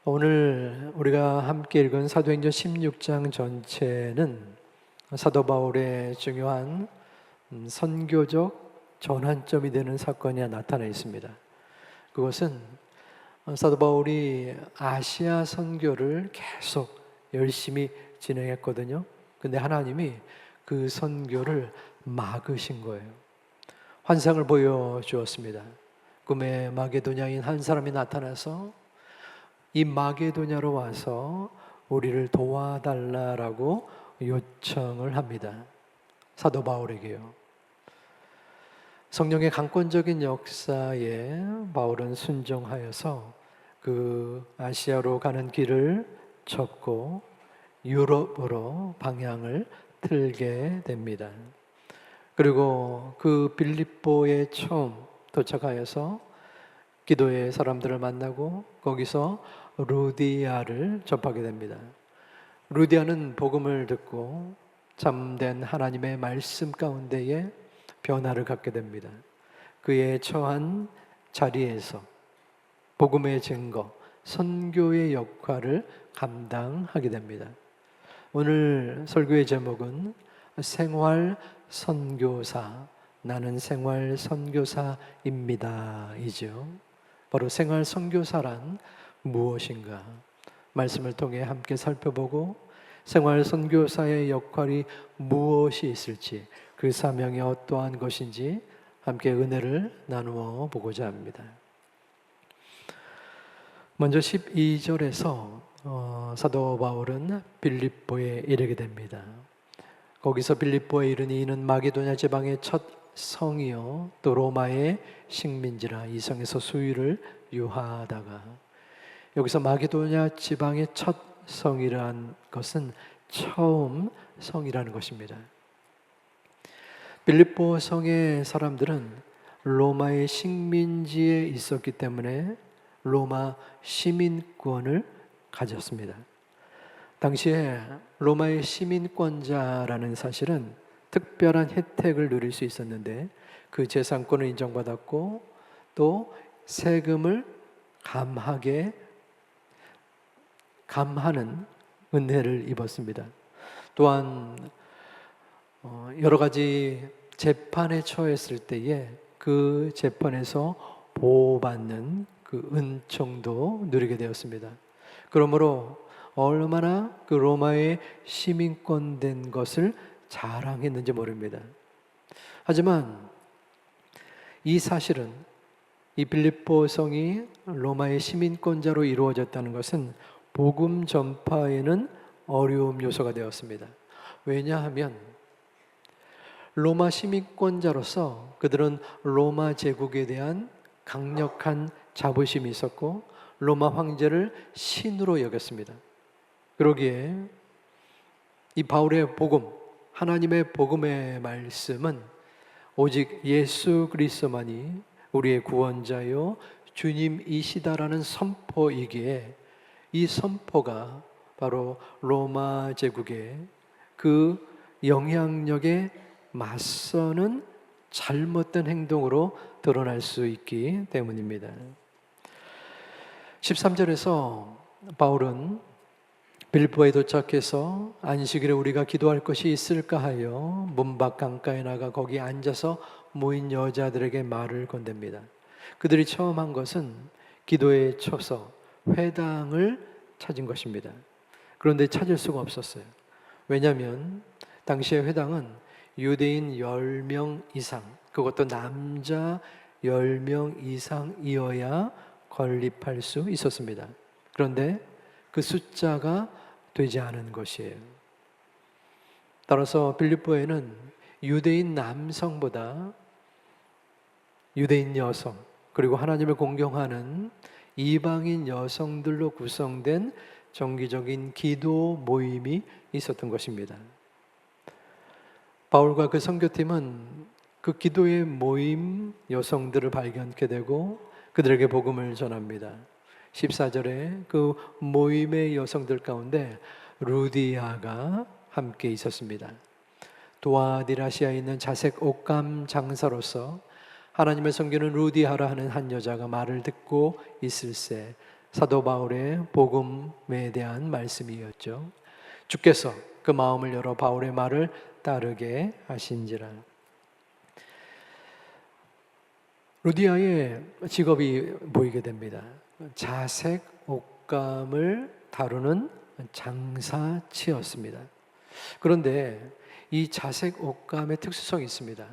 오늘 우리가 함께 읽은 사도행전 16장 전체는 사도 바울의 중요한 선교적 전환점이 되는 사건이 나타나 있습니다. 그것은 사도 바울이 아시아 선교를 계속 열심히 진행했거든요. 근데 하나님이 그 선교를 막으신 거예요. 환상을 보여주었습니다. 꿈에 마게도냐인 한 사람이 나타나서 이 마게도냐로 와서 우리를 도와달라라고 요청을 합니다. 사도 바울에게요. 성령의 강권적인 역사에 바울은 순종하여서 그 아시아로 가는 길을 접고 유럽으로 방향을 틀게 됩니다. 그리고 그 빌립보에 처음 도착하여서 기도의 사람들을 만나고 거기서 루디아를 접하게 됩니다. 루디아는 복음을 듣고 참된 하나님의 말씀 가운데에 변화를 갖게 됩니다. 그의 처한 자리에서 복음의 증거, 선교의 역할을 감당하게 됩니다. 오늘 설교의 제목은 생활 선교사, 나는 생활 선교사입니다 이죠. 바로 생활 선교사란 무엇인가? 말씀을 통해 함께 살펴보고 생활 선교사의 역할이 무엇이 있을지, 그 사명이 어떠한 것인지 함께 은혜를 나누어 보고자 합니다. 먼저 12절에서 사도 바울은 빌립보에 이르게 됩니다. 거기서 빌립보에 이르니 이는 마게도냐 지방의 첫 성이요 또 로마의 식민지라. 이 성에서 수유를 유하다가, 여기서 마게도냐 지방의 첫 성이라는 것은 처음 성이라는 것입니다. 빌립보 성의 사람들은 로마의 식민지에 있었기 때문에 로마 시민권을 가졌습니다. 당시에 로마의 시민권자라는 사실은 특별한 혜택을 누릴 수 있었는데 그 재산권을 인정받았고 또 세금을 감하는 은혜를 입었습니다. 또한 여러 가지 재판에 처했을 때에 그 재판에서 보호받는 그 은총도 누리게 되었습니다. 그러므로 얼마나 그 로마의 시민권 된 것을 자랑했는지 모릅니다. 하지만 이 사실은 이 빌립보 성이 로마의 시민권자로 이루어졌다는 것은 복음 전파에는 어려움 요소가 되었습니다. 왜냐하면 로마 시민권자로서 그들은 로마 제국에 대한 강력한 자부심이 있었고 로마 황제를 신으로 여겼습니다. 그러기에 이 바울의 복음, 하나님의 복음의 말씀은 오직 예수 그리스도만이 우리의 구원자요 주님이시다라는 선포이기에 이 선포가 바로 로마 제국의 그 영향력에 맞서는 잘못된 행동으로 드러날 수 있기 때문입니다. 13절에서 바울은 빌립보에 도착해서 안식일에 우리가 기도할 것이 있을까 하여 문 밖 강가에 나가 거기 앉아서 모인 여자들에게 말을 건넵니다. 그들이 처음 한 것은 기도에 쳐서 회당을 찾은 것입니다. 그런데 찾을 수가 없었어요. 왜냐하면 당시의 회당은 유대인 10명 이상, 그것도 남자 10명 이상이어야 건립할 수 있었습니다. 그런데 그 숫자가 되지 않은 것이에요. 따라서 빌립보에는 유대인 남성보다 유대인 여성, 그리고 하나님을 공경하는 이방인 여성들로 구성된 정기적인 기도 모임이 있었던 것입니다. 바울과 그 선교팀은 그 기도의 모임 여성들을 발견하게 되고 그들에게 복음을 전합니다. 14절에 그 모임의 여성들 가운데 루디아가 함께 있었습니다. 도아디라시아에 있는 자색 옷감 장사로서 하나님의 섬기는 루디아라 하는 한 여자가 말을 듣고 있을세 사도 바울의 복음에 대한 말씀이었죠. 주께서 그 마음을 열어 바울의 말을 따르게 하신지라. 루디아의 직업이 보이게 됩니다. 자색 옷감을 다루는 장사치였습니다. 그런데 이 자색 옷감의 특수성이 있습니다.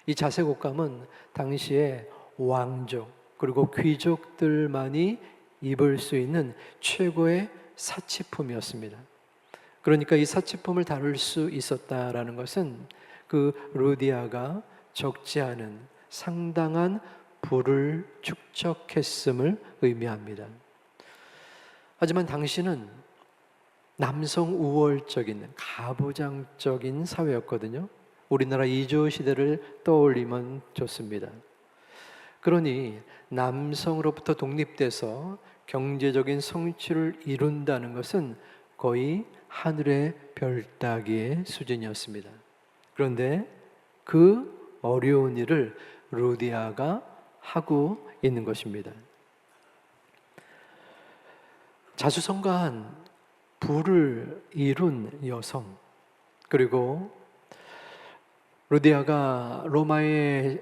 이 자색 옷감은 당시에 왕족 그리고 귀족들만이 입을 수 있는 최고의 사치품이었습니다. 그러니까 이 사치품을 다룰 수 있었다라는 것은 그 루디아가 적지 않은 상당한 부를 축적했음을 의미합니다. 하지만 당시는 남성 우월적인 가부장적인 사회였거든요. 우리나라 이조 시대를 떠올리면 좋습니다. 그러니 남성으로부터 독립돼서 경제적인 성취를 이룬다는 것은 거의 하늘의 별 따기의 수준이었습니다. 그런데 그 어려운 일을 루디아가 하고 있는 것입니다. 자수성가한 부를 이룬 여성, 그리고 루디아가 로마의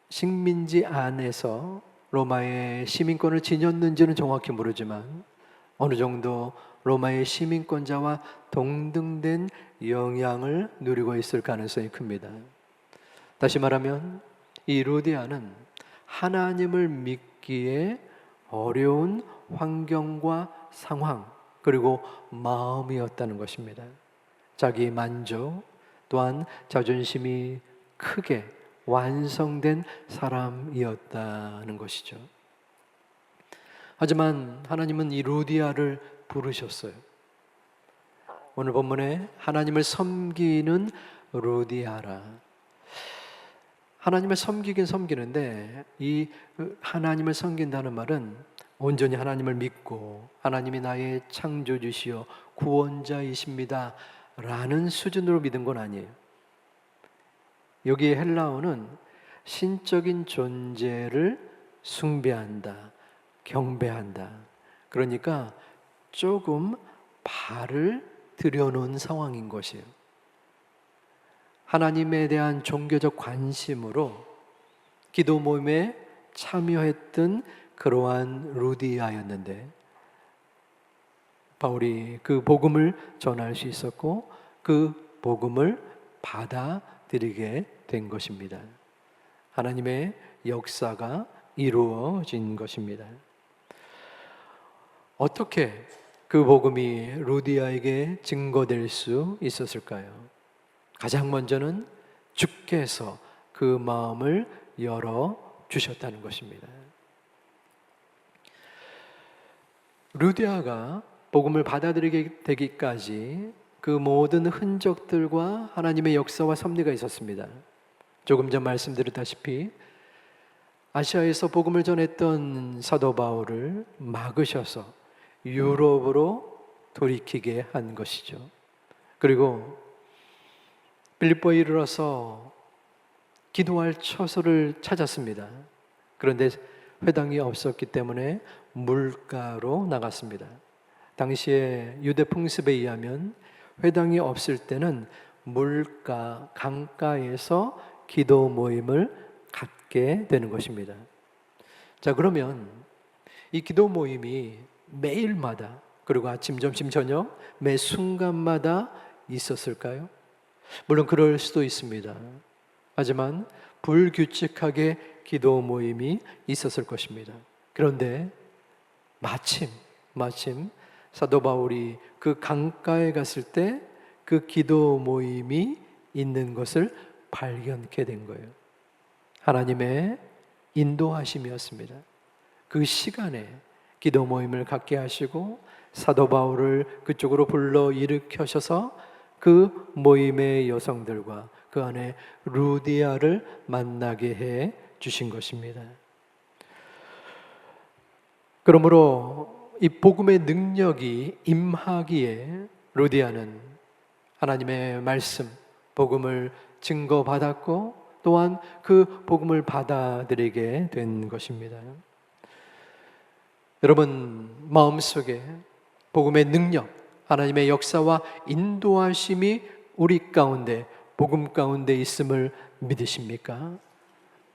식민지 안에서 로마의 시민권을 지녔는지는 정확히 모르지만 어느 정도 로마의 시민권자와 동등된 영향을 누리고 있을 가능성이 큽니다. 다시 말하면 이 루디아는 하나님을 믿기에 어려운 환경과 상황 그리고 마음이었다는 것입니다. 자기 만족 또한 자존심이 크게 완성된 사람이었다는 것이죠. 하지만 하나님은 이 루디아를 부르셨어요. 오늘 본문에 하나님을 섬기는 루디아라. 하나님을 섬기긴 섬기는데 이 하나님을 섬긴다는 말은 온전히 하나님을 믿고 하나님이 나의 창조주시요 구원자이십니다 라는 수준으로 믿은 건 아니에요. 여기에 헬라어는 신적인 존재를 숭배한다, 경배한다. 그러니까 조금 발을 들여놓은 상황인 것이에요. 하나님에 대한 종교적 관심으로 기도 모임에 참여했던 그러한 루디아였는데 바울이 그 복음을 전할 수 있었고 그 복음을 받아들이게 된 것입니다. 하나님의 역사가 이루어진 것입니다. 어떻게 그 복음이 루디아에게 증거될 수 있었을까요? 가장 먼저는 주께서 그 마음을 열어 주셨다는 것입니다. 루디아가 복음을 받아들이게 되기까지 그 모든 흔적들과 하나님의 역사와 섭리가 있었습니다. 조금 전 말씀드렸다시피 아시아에서 복음을 전했던 사도 바울을 막으셔서 유럽으로 돌이키게 한 것이죠. 그리고 빌립보에 이르러서 기도할 처소를 찾았습니다. 그런데 회당이 없었기 때문에 물가로 나갔습니다. 당시에 유대 풍습에 의하면 회당이 없을 때는 물가, 강가에서 기도 모임을 갖게 되는 것입니다. 자, 그러면 이 기도 모임이 매일마다 그리고 아침, 점심, 저녁 매 순간마다 있었을까요? 물론 그럴 수도 있습니다. 하지만 불규칙하게 기도 모임이 있었을 것입니다. 그런데 마침 사도 바울이 그 강가에 갔을 때 그 기도 모임이 있는 것을 발견하게 된 거예요. 하나님의 인도하심이었습니다. 그 시간에 기도 모임을 갖게 하시고 사도 바울을 그쪽으로 불러 일으켜셔서 그 모임의 여성들과 그 안에 루디아를 만나게 해 주신 것입니다. 그러므로 이 복음의 능력이 임하기에 루디아는 하나님의 말씀, 복음을 증거받았고 또한 그 복음을 받아들이게 된 것입니다. 여러분 마음속에 복음의 능력, 하나님의 역사와 인도하심이 우리 가운데, 복음 가운데 있음을 믿으십니까?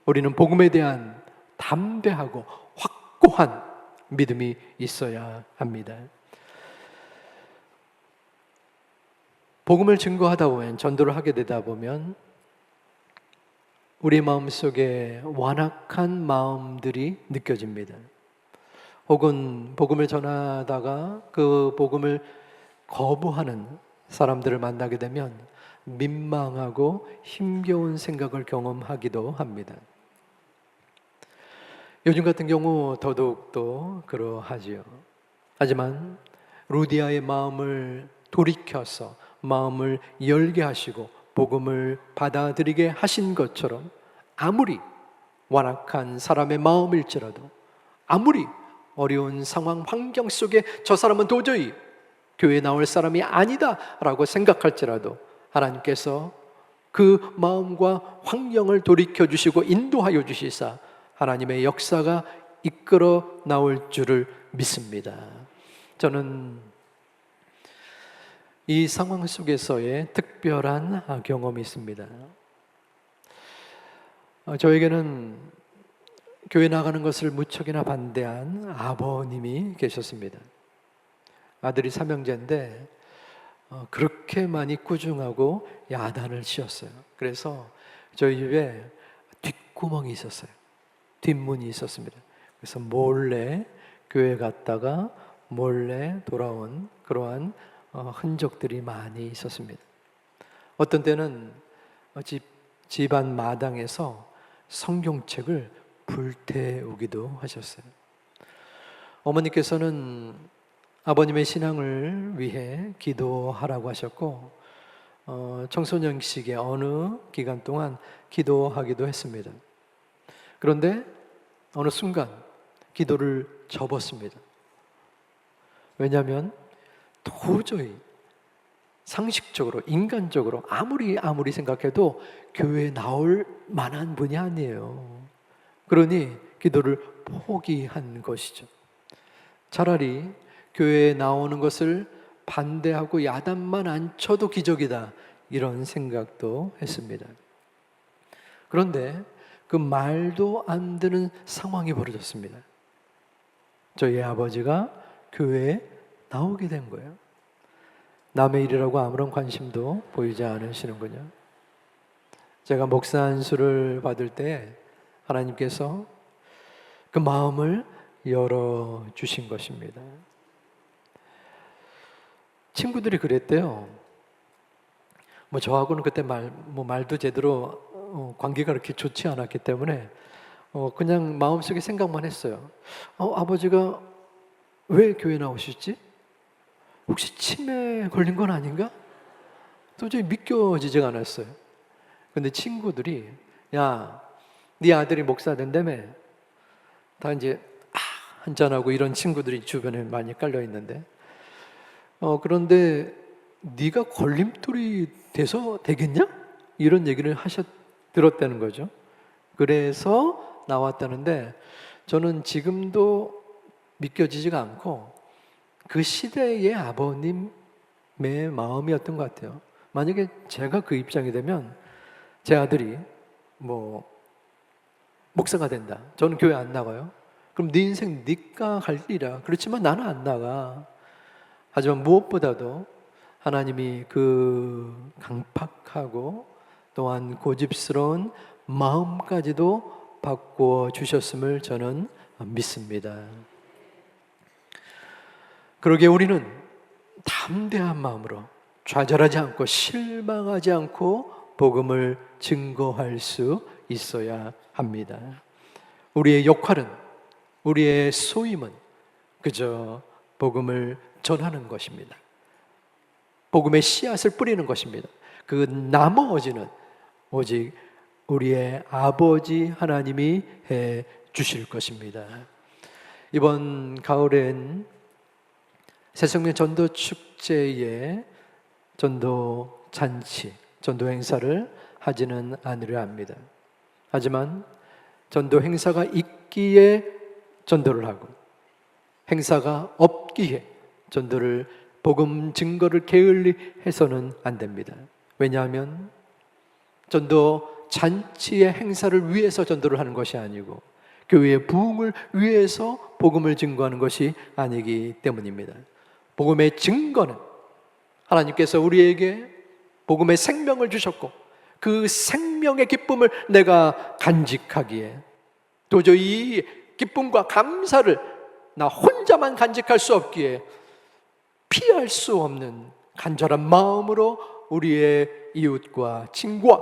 우리는 복음에 대한 담대하고 확고한 믿음이 있어야 합니다. 복음을 증거하다 보면, 전도를 하게 되다 보면 우리 마음속에 완악한 마음들이 느껴집니다. 혹은 복음을 전하다가 그 복음을 거부하는 사람들을 만나게 되면 민망하고 힘겨운 생각을 경험하기도 합니다. 요즘 같은 경우 더더욱도 그러하지요. 하지만 루디아의 마음을 돌이켜서 마음을 열게 하시고 복음을 받아들이게 하신 것처럼, 아무리 완악한 사람의 마음일지라도, 아무리 어려운 상황 환경 속에 저 사람은 도저히 교회에 나올 사람이 아니다 라고 생각할지라도 하나님께서 그 마음과 환경을 돌이켜 주시고 인도하여 주시사 하나님의 역사가 이끌어 나올 줄을 믿습니다. 저는 이 상황 속에서의 특별한 경험이 있습니다. 저에게는 교회 나가는 것을 무척이나 반대한 아버님이 계셨습니다. 아들이 삼형제인데 그렇게 많이 꾸중하고 야단을 치었어요. 그래서 저희 집에 뒷구멍이 있었어요. 뒷문이 있었습니다. 그래서 몰래 교회 갔다가 몰래 돌아온 그러한 흔적들이 많이 있었습니다. 어떤 때는 집안 마당에서 성경책을 불태우기도 하셨어요. 어머니께서는 아버님의 신앙을 위해 기도하라고 하셨고 청소년식의 어느 기간 동안 기도하기도 했습니다. 그런데 어느 순간 기도를 접었습니다. 왜냐하면 도저히 상식적으로, 인간적으로 아무리 생각해도 교회에 나올 만한 분이 아니에요. 그러니 기도를 포기한 것이죠. 차라리 교회에 나오는 것을 반대하고 야단만 안 쳐도 기적이다, 이런 생각도 했습니다. 그런데 그 말도 안 되는 상황이 벌어졌습니다. 저희 아버지가 교회에 나오게 된 거예요. 남의 일이라고 아무런 관심도 보이지 않으시는군요. 제가 목사 안수를 받을 때 하나님께서 그 마음을 열어주신 것입니다. 친구들이 그랬대요. 저하고는 그때 말도 제대로 관계가 그렇게 좋지 않았기 때문에 그냥 마음속에 생각만 했어요. 아버지가 왜 교회 나오시지? 혹시 치매 걸린 건 아닌가? 도저히 믿겨지지가 않았어요. 근데 친구들이, 야, 네 아들이 목사 된다며? 다 이제 한잔하고 이런 친구들이 주변에 많이 깔려 있는데, 그런데 네가 걸림돌이 돼서 되겠냐? 이런 얘기를 들었다는 거죠. 그래서 나왔다는데, 저는 지금도 믿겨지지가 않고 그 시대의 아버님의 마음이었던 것 같아요. 만약에 제가 그 입장이 되면 제 아들이 목사가 된다, 저는 교회 안 나가요. 그럼 네 인생 네가 갈 일이야. 그렇지만 나는 안 나가. 하지만 무엇보다도 하나님이 그 강팍하고 또한 고집스러운 마음까지도 바꾸어 주셨음을 저는 믿습니다. 그러기에 우리는 담대한 마음으로 좌절하지 않고 실망하지 않고 복음을 증거할 수 있어야 합니다. 우리의 역할은, 우리의 소임은 그저 복음을 전하는 것입니다. 복음의 씨앗을 뿌리는 것입니다. 그 나머지는 오직 우리의 아버지 하나님이 해 주실 것입니다. 이번 가을엔 새생명 전도 축제에 전도 잔치, 전도 행사를 하지는 않으려 합니다. 하지만 전도 행사가 있기에 전도를 하고, 행사가 없기에 전도를 복음 증거를 게을리 해서는 안 됩니다. 왜냐하면 전도 잔치의 행사를 위해서 전도를 하는 것이 아니고 교회의 부흥을 위해서 복음을 증거하는 것이 아니기 때문입니다. 복음의 증거는 하나님께서 우리에게 복음의 생명을 주셨고 그 생명의 기쁨을 내가 간직하기에 도저히 이 기쁨과 감사를 나 혼자만 간직할 수 없기에 피할 수 없는 간절한 마음으로 우리의 이웃과 친구와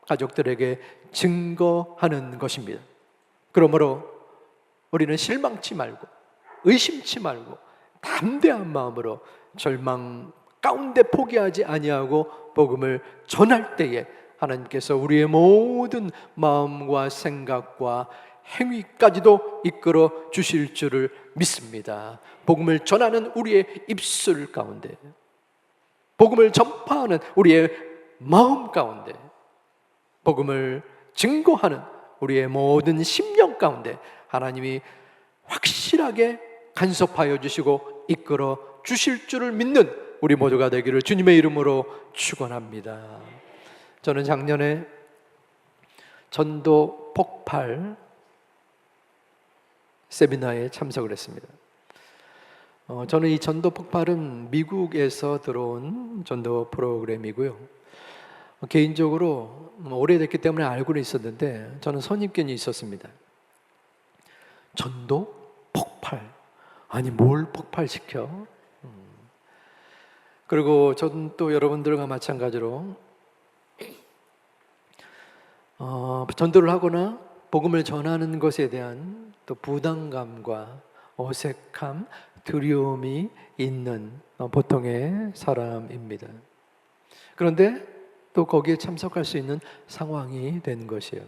가족들에게 증거하는 것입니다. 그러므로 우리는 실망치 말고 의심치 말고 담대한 마음으로 절망 가운데 포기하지 아니하고 복음을 전할 때에 하나님께서 우리의 모든 마음과 생각과 행위까지도 이끌어 주실 줄을 믿습니다. 복음을 전하는 우리의 입술 가운데, 복음을 전파하는 우리의 마음 가운데, 복음을 증거하는 우리의 모든 심령 가운데 하나님이 확실하게 간섭하여 주시고 이끌어 주실 줄을 믿는 우리 모두가 되기를 주님의 이름으로 축원합니다. 저는 작년에 전도 폭발 세미나에 참석을 했습니다. 저는 이 전도 폭발은 미국에서 들어온 전도 프로그램이고요. 개인적으로 오래됐기 때문에 알고는 있었는데 저는 선입견이 있었습니다. 전도 폭발? 아니 뭘 폭발시켜? 그리고 저는 또 여러분들과 마찬가지로 전도를 하거나 복음을 전하는 것에 대한 또 부담감과 어색함, 두려움이 있는 보통의 사람입니다. 그런데 또 거기에 참석할 수 있는 상황이 된 것이에요.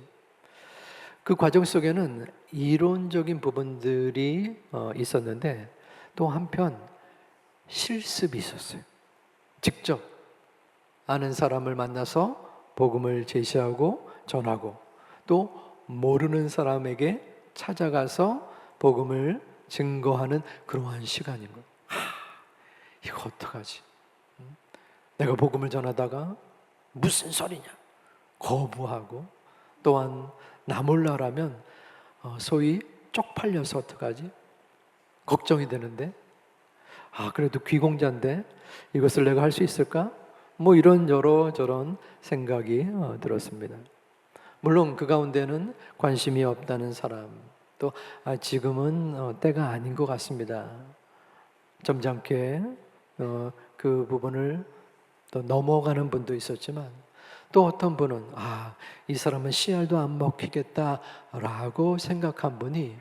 그 과정 속에는 이론적인 부분들이 있었는데 또 한편 실습이 있었어요. 직접 아는 사람을 만나서 복음을 제시하고 전하고 또 모르는 사람에게 찾아가서 복음을 증거하는 그러한 시간인 거예요. 이거 어떡하지? 내가 복음을 전하다가 무슨 소리냐? 거부하고 또한 나 몰라라면 소위 쪽팔려서 어떡하지? 걱정이 되는데 그래도 귀공자인데 이것을 내가 할 수 있을까? 뭐 이런 저런 생각이 들었습니다. 물론 그 가운데는 관심이 없다는 사람 또 지금은 때가 아닌 것 같습니다. 점잖게 그 부분을 또 넘어가는 분도 있었지만 또 어떤 분은 이 사람은 씨알도 안 먹히겠다라고 생각한 분이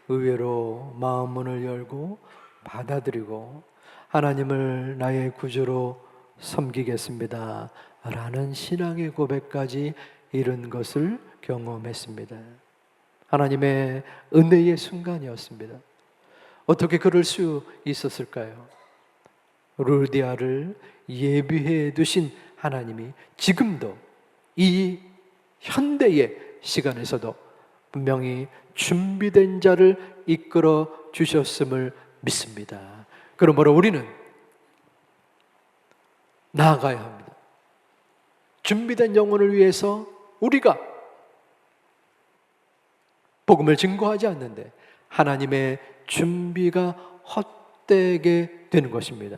의외로 마음 문을 열고 받아들이고 하나님을 나의 구주로 섬기겠습니다 라는 신앙의 고백까지 이룬 것을 경험했습니다. 하나님의 은혜의 순간이었습니다. 어떻게 그럴 수 있었을까요? 루디아를 예비해 두신 하나님이 지금도 이 현대의 시간에서도 분명히 준비된 자를 이끌어 주셨음을 믿습니다. 그러므로 우리는 나아가야 합니다. 준비된 영혼을 위해서 우리가 복음을 증거하지 않는데 하나님의 준비가 헛되게 되는 것입니다.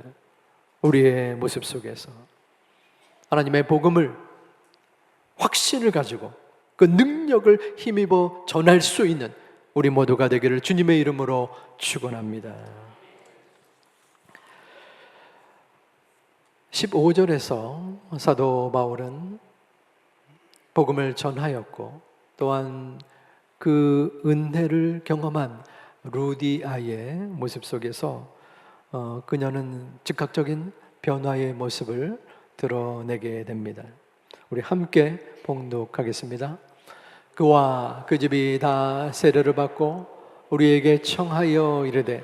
우리의 모습 속에서 하나님의 복음을 확신을 가지고 그 능력을 힘입어 전할 수 있는 우리 모두가 되기를 주님의 이름으로 축원합니다. 15절에서 사도 바울은 복음을 전하였고 또한 그 은혜를 경험한 루디아의 모습 속에서 그녀는 즉각적인 변화의 모습을 드러내게 됩니다. 우리 함께 봉독하겠습니다. 그와 그 집이 다 세례를 받고 우리에게 청하여 이르되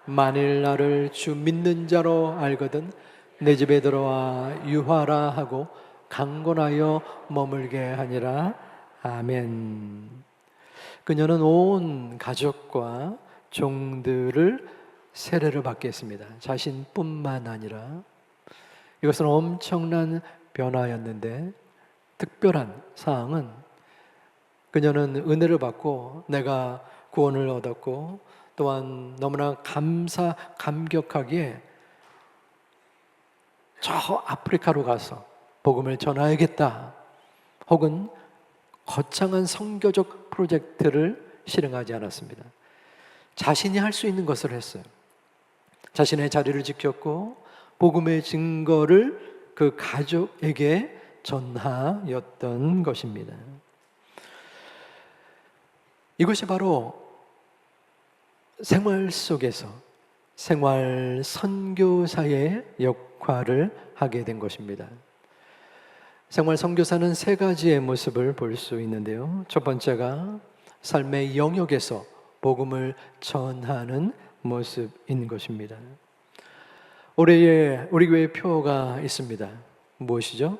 만일 나를 주 믿는 자로 알거든 내 집에 들어와 유하라 하고 강권하여 머물게 하니라. 아멘. 그녀는 온 가족과 종들을 세례를 받게 했습니다. 자신뿐만 아니라. 이것은 엄청난 변화였는데 특별한 사항은 그녀는 은혜를 받고 내가 구원을 얻었고 또한 너무나 감격하기에 저 아프리카로 가서 복음을 전하야겠다 혹은 거창한 선교적 프로젝트를 실행하지 않았습니다. 자신이 할 수 있는 것을 했어요. 자신의 자리를 지켰고 복음의 증거를 그 가족에게 전하였던 것입니다. 이것이 바로 생활 속에서 생활 선교사의 역할을 하게 된 것입니다. 생활 선교사는 세 가지의 모습을 볼 수 있는데요. 첫 번째가 삶의 영역에서 복음을 전하는 모습인 것입니다. 올해에 우리 교회 표가 있습니다. 무엇이죠?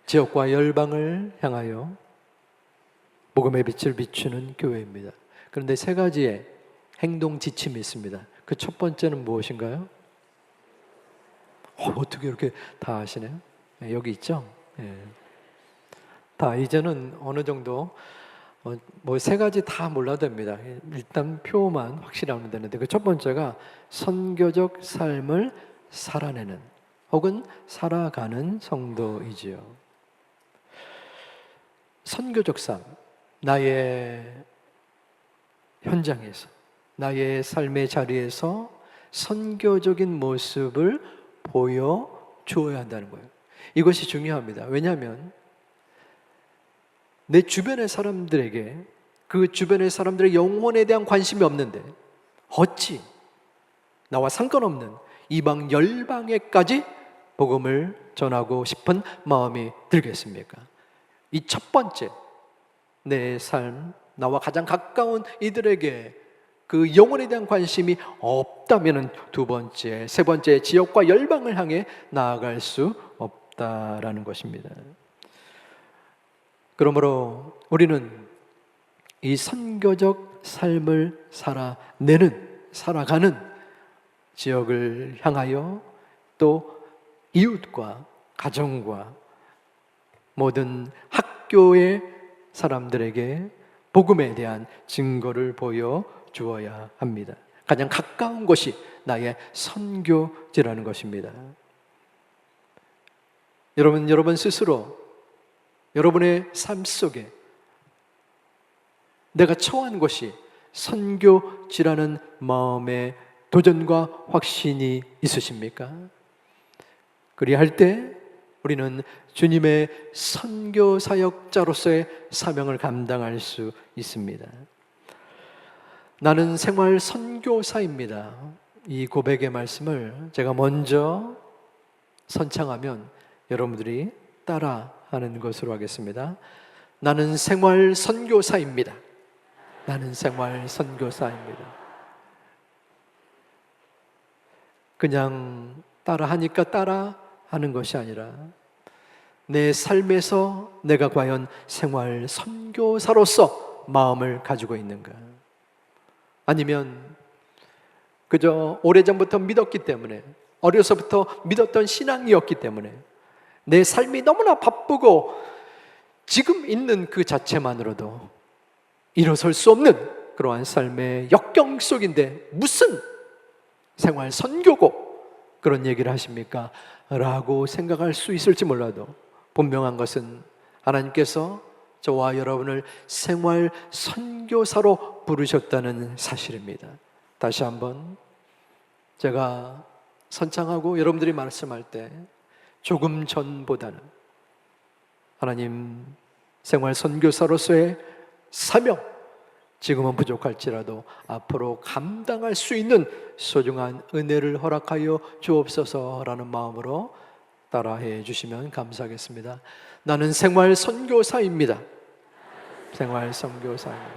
지역과 열방을 향하여 복음의 빛을 비추는 교회입니다. 그런데 세 가지의 행동 지침이 있습니다. 그 첫 번째는 무엇인가요? 어떻게 이렇게 다 아시나요? 네, 여기 있죠? 네. 다 이제는 어느 정도 뭐 세 가지 다 몰라도 됩니다. 일단 표만 확실히 알면 되는데 그 첫 번째가 선교적 삶을 살아내는 혹은 살아가는 성도이지요. 선교적 삶, 나의 현장에서 나의 삶의 자리에서 선교적인 모습을 보여주어야 한다는 거예요. 이것이 중요합니다. 왜냐하면 내 주변의 사람들에게 그 주변의 사람들의 영혼에 대한 관심이 없는데 어찌 나와 상관없는 이방 열방에까지 복음을 전하고 싶은 마음이 들겠습니까? 이 첫 번째, 내 삶, 나와 가장 가까운 이들에게 그 영혼에 대한 관심이 없다면 두 번째, 세 번째, 지역과 열방을 향해 나아갈 수 없다라는 것입니다. 그러므로 우리는 이 선교적 삶을 살아가는 지역을 향하여 또 이웃과 가정과 모든 학교의 사람들에게 복음에 대한 증거를 보여주어야 합니다. 가장 가까운 곳이 나의 선교지라는 것입니다. 여러분 스스로 여러분의 삶 속에 내가 처한 곳이 선교지라는 마음의 도전과 확신이 있으십니까? 그리할 때 우리는 주님의 선교 사역자로서의 사명을 감당할 수 있습니다. 나는 생활 선교사입니다. 이 고백의 말씀을 제가 먼저 선창하면 여러분들이 따라하는 것으로 하겠습니다. 나는 생활 선교사입니다. 나는 생활 선교사입니다. 그냥 따라하니까 따라하는 것이 아니라 내 삶에서 내가 과연 생활 선교사로서 마음을 가지고 있는가? 아니면 그저 오래전부터 믿었기 때문에 어려서부터 믿었던 신앙이었기 때문에 내 삶이 너무나 바쁘고 지금 있는 그 자체만으로도 일어설 수 없는 그러한 삶의 역경 속인데 무슨 생활 선교고 그런 얘기를 하십니까? 라고 생각할 수 있을지 몰라도 분명한 것은 하나님께서 저와 여러분을 생활 선교사로 부르셨다는 사실입니다. 다시 한번 제가 선창하고 여러분들이 말씀할 때 조금 전보다는 하나님 생활 선교사로서의 사명 지금은 부족할지라도 앞으로 감당할 수 있는 소중한 은혜를 허락하여 주옵소서라는 마음으로 따라해 주시면 감사하겠습니다. 나는 생활 선교사입니다. 생활 선교사입니다.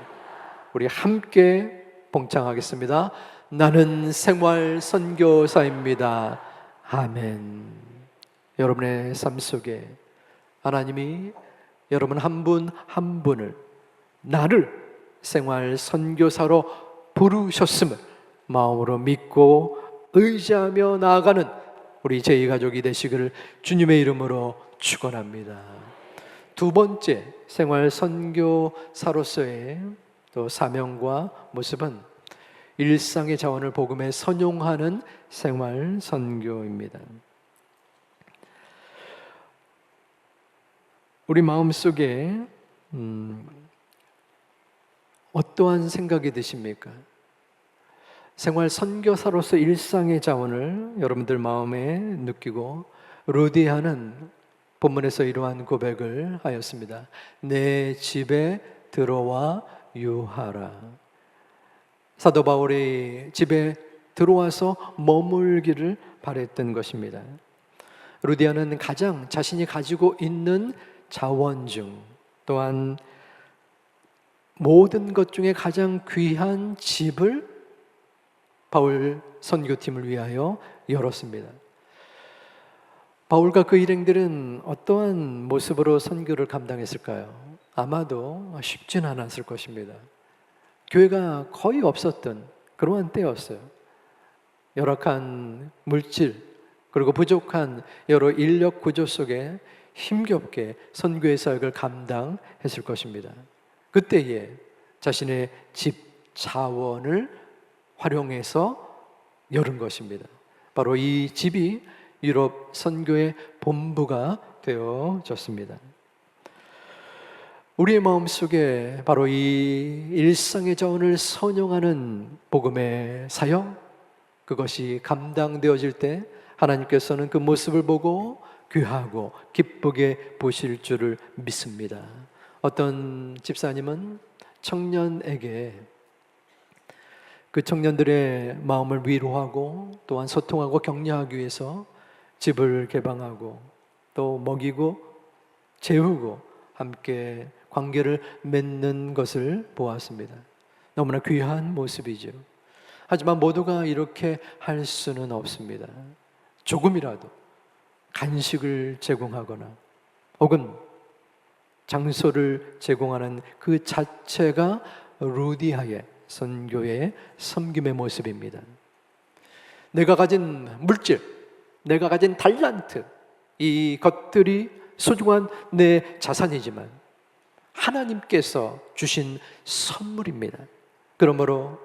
우리 함께 봉창하겠습니다. 나는 생활 선교사입니다. 아멘. 여러분의 삶 속에 하나님이 여러분 한 분 한 분을 나를 생활 선교사로 부르셨음을 마음으로 믿고 의지하며 나아가는 우리 제2가족이 되시기를 주님의 이름으로 축원합니다. 두 번째 생활 선교사로서의 또 사명과 모습은 일상의 자원을 복음에 선용하는 생활 선교입니다. 우리 마음속에 어떠한 생각이 드십니까? 생활 선교사로서 일상의 자원을 여러분들 마음에 느끼고 루디아는 본문에서 이러한 고백을 하였습니다. 내 집에 들어와 유하라. 사도 바울이 집에 들어와서 머물기를 바랬던 것입니다. 루디아는 가장 자신이 가지고 있는 자원 중 또한 모든 것 중에 가장 귀한 집을 바울 선교팀을 위하여 열었습니다. 바울과 그 일행들은 어떠한 모습으로 선교를 감당했을까요? 아마도 쉽진 않았을 것입니다. 교회가 거의 없었던 그러한 때였어요. 열악한 물질 그리고 부족한 여러 인력 구조 속에 힘겹게 선교의 사역을 감당했을 것입니다. 그때에 자신의 집 자원을 활용해서 열은 것입니다. 바로 이 집이 유럽 선교의 본부가 되어졌습니다. 우리의 마음속에 바로 이 일상의 자원을 선용하는 복음의 사역, 그것이 감당되어질 때 하나님께서는 그 모습을 보고 귀하고 기쁘게 보실 줄을 믿습니다. 어떤 집사님은 청년에게 그 청년들의 마음을 위로하고 또한 소통하고 격려하기 위해서 집을 개방하고 또 먹이고 재우고 함께 관계를 맺는 것을 보았습니다. 너무나 귀한 모습이죠. 하지만 모두가 이렇게 할 수는 없습니다. 조금이라도 간식을 제공하거나 혹은 장소를 제공하는 그 자체가 루디아의 선교의 섬김의 모습입니다. 내가 가진 물질, 내가 가진 달란트, 이 것들이 소중한 내 자산이지만 하나님께서 주신 선물입니다. 그러므로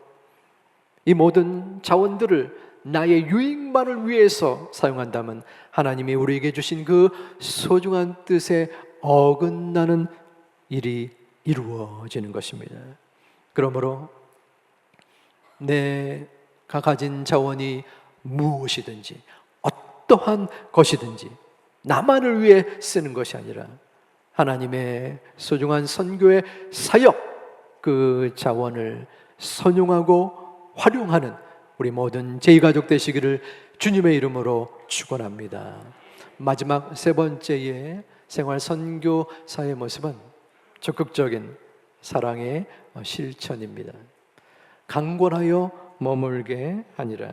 이 모든 자원들을 나의 유익만을 위해서 사용한다면 하나님이 우리에게 주신 그 소중한 뜻에 어긋나는 일이 이루어지는 것입니다. 그러므로 내가 가진 자원이 무엇이든지 어떠한 것이든지 나만을 위해 쓰는 것이 아니라 하나님의 소중한 선교의 사역, 그 자원을 선용하고 활용하는 우리 모든 제2가족 되시기를 주님의 이름으로 축원합니다. 마지막 세 번째의 생활 선교사의 모습은 적극적인 사랑의 실천입니다. 강권하여 머물게 하니라.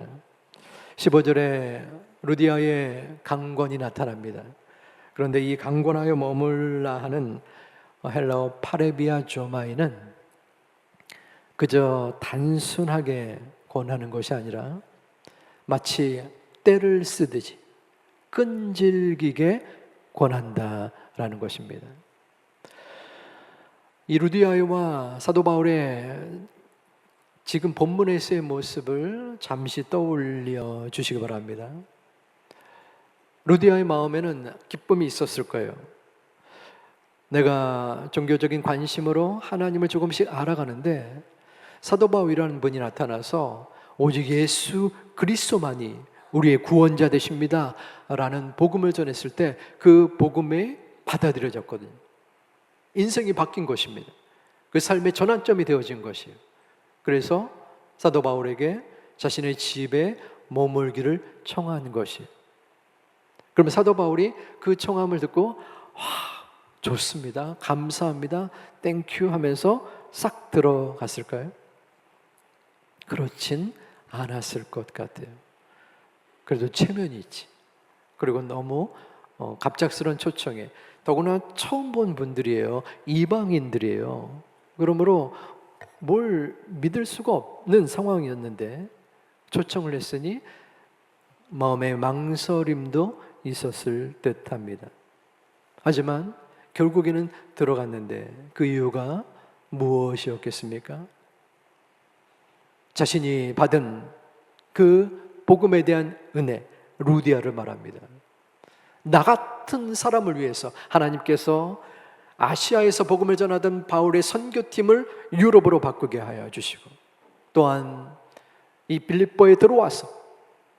15절에 루디아의 강권이 나타납니다. 그런데 이 강권하여 머물라 하는 헬라어 파레비아 조마이는 그저 단순하게 권하는 것이 아니라 마치 때를 쓰듯이 끈질기게 권한다라는 것입니다. 이 루디아와 사도 바울의 지금 본문에서의 모습을 잠시 떠올려 주시기 바랍니다. 루디아의 마음에는 기쁨이 있었을 거예요. 내가 종교적인 관심으로 하나님을 조금씩 알아가는데 사도 바울이라는 분이 나타나서 오직 예수 그리스도만이 우리의 구원자 되십니다 라는 복음을 전했을 때 그 복음에 받아들여졌거든요. 인생이 바뀐 것입니다. 그 삶의 전환점이 되어진 것이에요. 그래서 사도 바울에게 자신의 집에 머물기를 청한 것이에요. 그러면 사도 바울이 그 청함을 듣고 좋습니다, 감사합니다, 땡큐 하면서 싹 들어갔을까요? 그렇진 않았을 것 같아요. 그래도 체면이 있지. 그리고 너무 갑작스러운 초청에, 더구나 처음 본 분들이에요. 이방인들이에요. 그러므로 뭘 믿을 수가 없는 상황이었는데 초청을 했으니 마음에 망설임도 있었을 듯합니다. 하지만 결국에는 들어갔는데 그 이유가 무엇이었겠습니까? 자신이 받은 그 복음에 대한 은혜, 루디아를 말합니다. 나 같은 사람을 위해서 하나님께서 아시아에서 복음을 전하던 바울의 선교팀을 유럽으로 바꾸게 하여 주시고, 또한 이 빌립보에 들어와서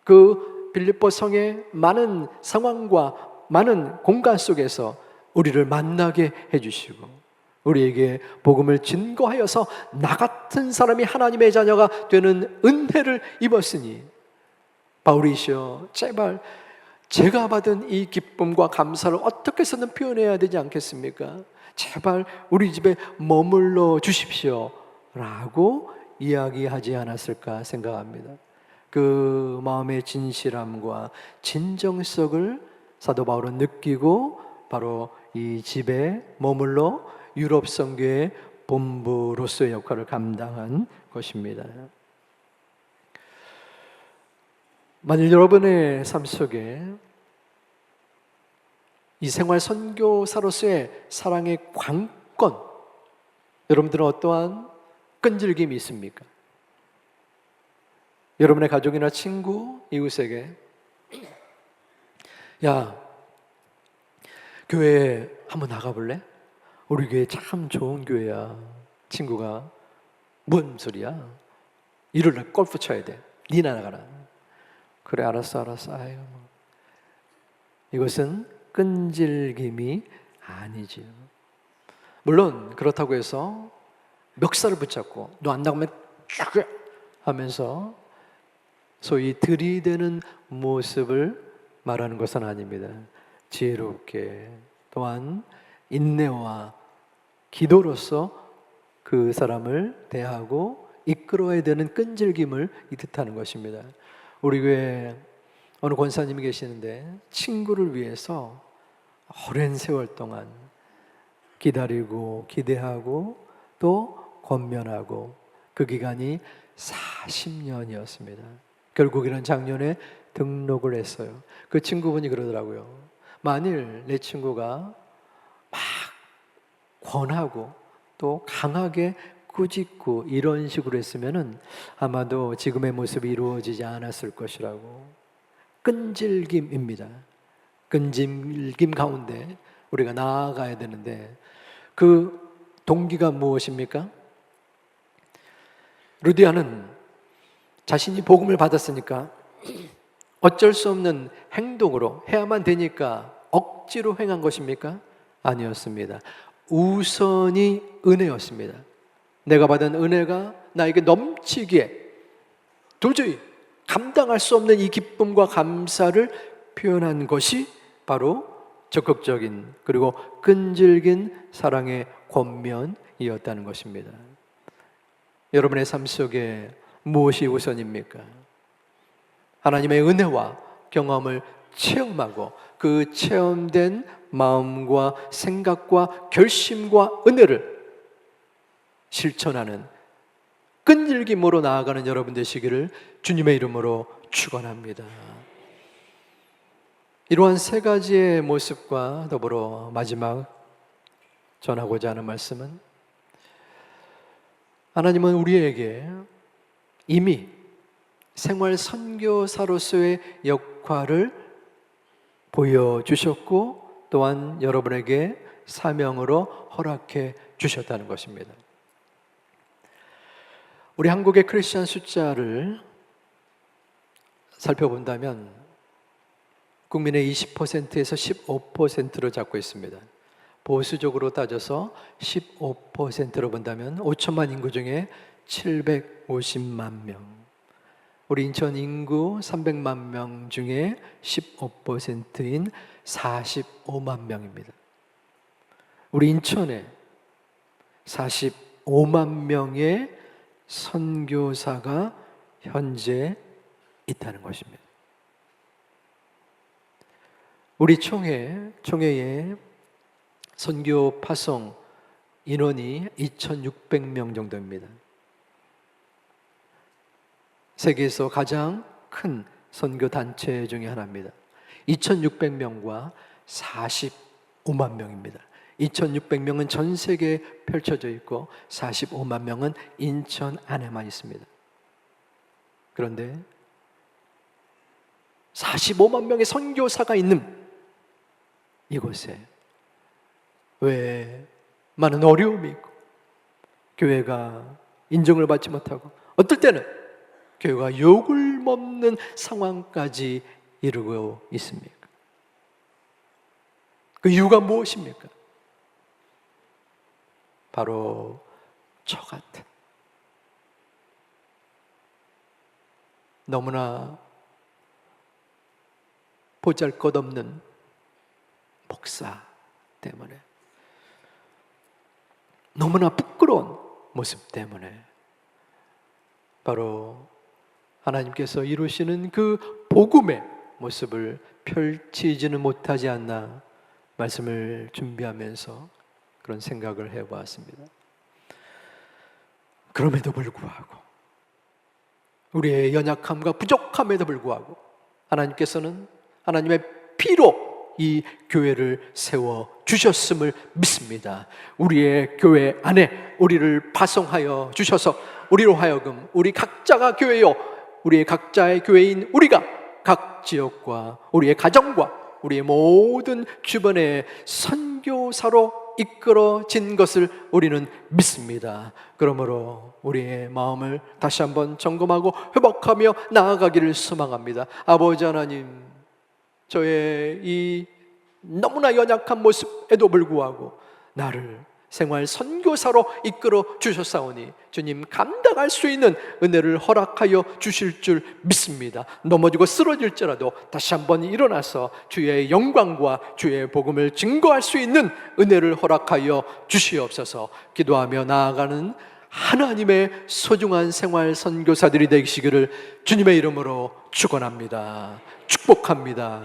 그 빌립보 성의 많은 상황과 많은 공간 속에서 우리를 만나게 해주시고, 우리에게 복음을 증거하여서 나 같은 사람이 하나님의 자녀가 되는 은혜를 입었으니, 바울이시여 제발 제가 받은 이 기쁨과 감사를 어떻게 해서든 표현해야 되지 않겠습니까? 제발 우리 집에 머물러 주십시오 라고 이야기하지 않았을까 생각합니다. 그 마음의 진실함과 진정성을 사도 바울은 느끼고 바로 이 집에 머물러 유럽 선교의 본부로서의 역할을 감당한 것입니다. 만일 여러분의 삶 속에 이 생활 선교사로서의 사랑의 관건, 여러분들은 어떠한 끈질김이 있습니까? 여러분의 가족이나 친구, 이웃에게 야, 교회에 한번 나가볼래? 우리 교회 참 좋은 교회야. 친구가 뭔 소리야? 일요일날 골프 쳐야 돼. 니나 나가라. 그래, 알았어. 아유, 이것은 끈질김이 아니지요. 물론 그렇다고 해서 멱살을 붙잡고 너 안 나가면 쭉 하면서 소위 들이대는 모습을 말하는 것은 아닙니다. 지혜롭게, 또한 인내와 기도로서 그 사람을 대하고 이끌어야 되는 끈질김을 뜻하는 것입니다. 우리 교회에 어느 권사님이 계시는데 친구를 위해서 오랜 세월 동안 기다리고 기대하고 또 권면하고 그 기간이 40년이었습니다. 결국에는 작년에 등록을 했어요. 그 친구분이 그러더라고요. 만일 내 친구가 막 권하고 또 강하게 꾸짖고 이런 식으로 했으면은 아마도 지금의 모습이 이루어지지 않았을 것이라고. 끈질김입니다. 끈질김 가운데 우리가 나아가야 되는데 그 동기가 무엇입니까? 루디아는 자신이 복음을 받았으니까 어쩔 수 없는 행동으로 해야만 되니까 억지로 행한 것입니까? 아니었습니다. 우선이 은혜였습니다. 내가 받은 은혜가 나에게 넘치기에 도저히 감당할 수 없는 이 기쁨과 감사를 표현한 것이 바로 적극적인 그리고 끈질긴 사랑의 권면이었다는 것입니다. 여러분의 삶 속에 무엇이 우선입니까? 하나님의 은혜와 경험을 체험하고 그 체험된 마음과 생각과 결심과 은혜를 실천하는 끈질김으로 나아가는 여러분 되시기를 주님의 이름으로 축원합니다. 이러한 세 가지의 모습과 더불어 마지막 전하고자 하는 말씀은, 하나님은 우리에게 이미 생활 선교사로서의 역할을 보여주셨고 또한 여러분에게 사명으로 허락해 주셨다는 것입니다. 우리 한국의 크리스천 숫자를 살펴본다면 국민의 20%에서 15%로 잡고 있습니다. 보수적으로 따져서 15%로 본다면 5천만 인구 중에 750만 명, 우리 인천 인구 300만 명 중에 15%인 45만 명입니다. 우리 인천에 45만 명의 선교사가 현재 있다는 것입니다. 우리 총회의 선교 파송 인원이 2,600명 정도입니다. 세계에서 가장 큰 선교 단체 중에 하나입니다. 2,600명과 45만 명입니다. 2,600명은 전 세계에 펼쳐져 있고 45만 명은 인천 안에만 있습니다. 그런데 45만 명의 선교사가 있는 이곳에 왜 많은 어려움이 있고 교회가 인정을 받지 못하고 어떨 때는 교회가 욕을 먹는 상황까지 이르고 있습니까? 그 이유가 무엇입니까? 바로 저 같은 너무나 보잘것없는 목사 때문에, 너무나 부끄러운 모습 때문에 바로 하나님께서 이루시는 그 복음의 모습을 펼치지는 못하지 않나 말씀을 준비하면서 그런 생각을 해보았습니다. 그럼에도 불구하고 우리의 연약함과 부족함에도 불구하고 하나님께서는 하나님의 피로 이 교회를 세워주셨음을 믿습니다. 우리의 교회 안에 우리를 파송하여 주셔서 우리로 하여금 우리 각자가 교회요, 우리의 각자의 교회인 우리가 각 지역과 우리의 가정과 우리의 모든 주변의 선교사로 이끌어진 것을 우리는 믿습니다. 그러므로 우리의 마음을 다시 한번 점검하고 회복하며 나아가기를 소망합니다. 아버지 하나님, 저의 이 너무나 연약한 모습에도 불구하고 나를 생활 선교사로 이끌어 주셨사오니 주님 감당할 수 있는 은혜를 허락하여 주실 줄 믿습니다. 넘어지고 쓰러질지라도 다시 한번 일어나서 주의 영광과 주의 복음을 증거할 수 있는 은혜를 허락하여 주시옵소서. 기도하며 나아가는 하나님의 소중한 생활 선교사들이 되시기를 주님의 이름으로 축원합니다. 축복합니다.